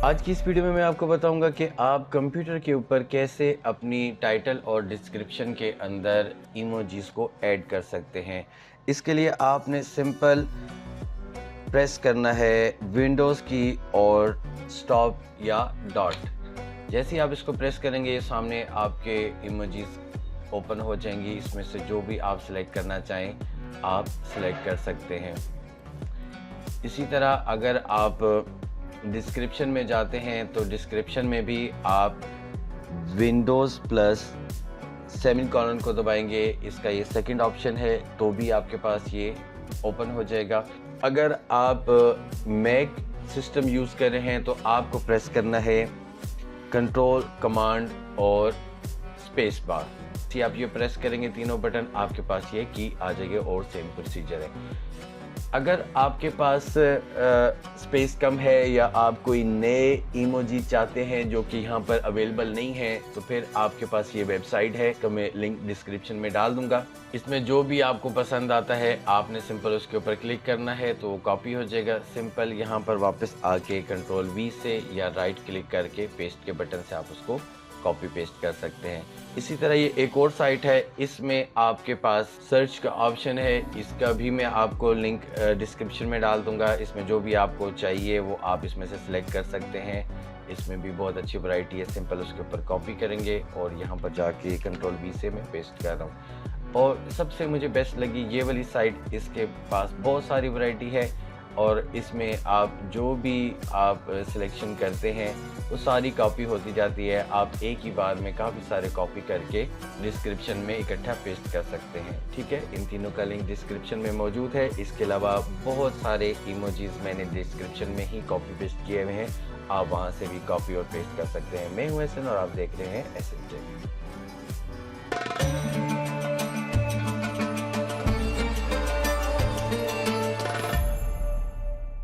आज की इस वीडियो में मैं आपको बताऊंगा कि आप कंप्यूटर के ऊपर कैसे अपनी टाइटल और डिस्क्रिप्शन के अंदर इमोजीज को ऐड कर सकते हैं। इसके लिए आपने सिंपल प्रेस करना है विंडोज़ की और स्टॉप या डॉट। जैसे ही आप इसको प्रेस करेंगे ये सामने आपके इमोजीज ओपन हो जाएंगी। इसमें से जो भी आप सिलेक्ट करना चाहें आप सिलेक्ट कर सकते हैं। इसी तरह अगर आप डिस्क्रिप्शन में जाते हैं तो डिस्क्रिप्शन में भी आप विंडोज़ प्लस सेमीकोलन को दबाएंगे, इसका ये सेकंड ऑप्शन है, तो भी आपके पास ये ओपन हो जाएगा। अगर आप मैक सिस्टम यूज़ कर रहे हैं तो आपको प्रेस करना है कंट्रोल कमांड और स्पेस बार। si आप ये प्रेस करेंगे तीनों बटन आपके पास ये की आ जाएगी और सेम प्रोसीजर है। अगर आपके पास स्पेस कम है या आप कोई नए इमोजी चाहते हैं जो कि यहाँ पर अवेलेबल नहीं है तो फिर आपके पास ये वेबसाइट है, तो मैं लिंक डिस्क्रिप्शन में डाल दूंगा। इसमें जो भी आपको पसंद आता है आपने सिंपल उसके ऊपर क्लिक करना है तो वो कॉपी हो जाएगा। सिंपल यहाँ पर वापस आके कंट्रोल वी से या राइट क्लिक करके पेस्ट के बटन से आप उसको कॉपी पेस्ट कर सकते हैं। इसी तरह ये एक और साइट है, इसमें आपके पास सर्च का ऑप्शन है, इसका भी मैं आपको लिंक डिस्क्रिप्शन में डाल दूंगा। इसमें जो भी आपको चाहिए वो आप इसमें से सिलेक्ट कर सकते हैं। इसमें भी बहुत अच्छी वैरायटी है। सिंपल उसके ऊपर कॉपी करेंगे और यहाँ पर जाके कंट्रोल वी से मैं पेस्ट कर रहा हूँ। और सबसे मुझे बेस्ट लगी ये वाली साइट, इसके पास बहुत सारी वैरायटी है और इसमें आप जो भी आप सिलेक्शन करते हैं वो सारी कॉपी होती जाती है। आप एक ही बार में काफ़ी सारे कॉपी करके डिस्क्रिप्शन में इकट्ठा पेस्ट कर सकते हैं। ठीक है, इन तीनों का लिंक डिस्क्रिप्शन में मौजूद है। इसके अलावा बहुत सारे इमोजीज मैंने डिस्क्रिप्शन में ही कॉपी पेस्ट किए हुए हैं, आप वहाँ से भी कॉपी और पेस्ट कर सकते हैं। मैं हूँ एसएन और आप देख रहे हैं एसएन।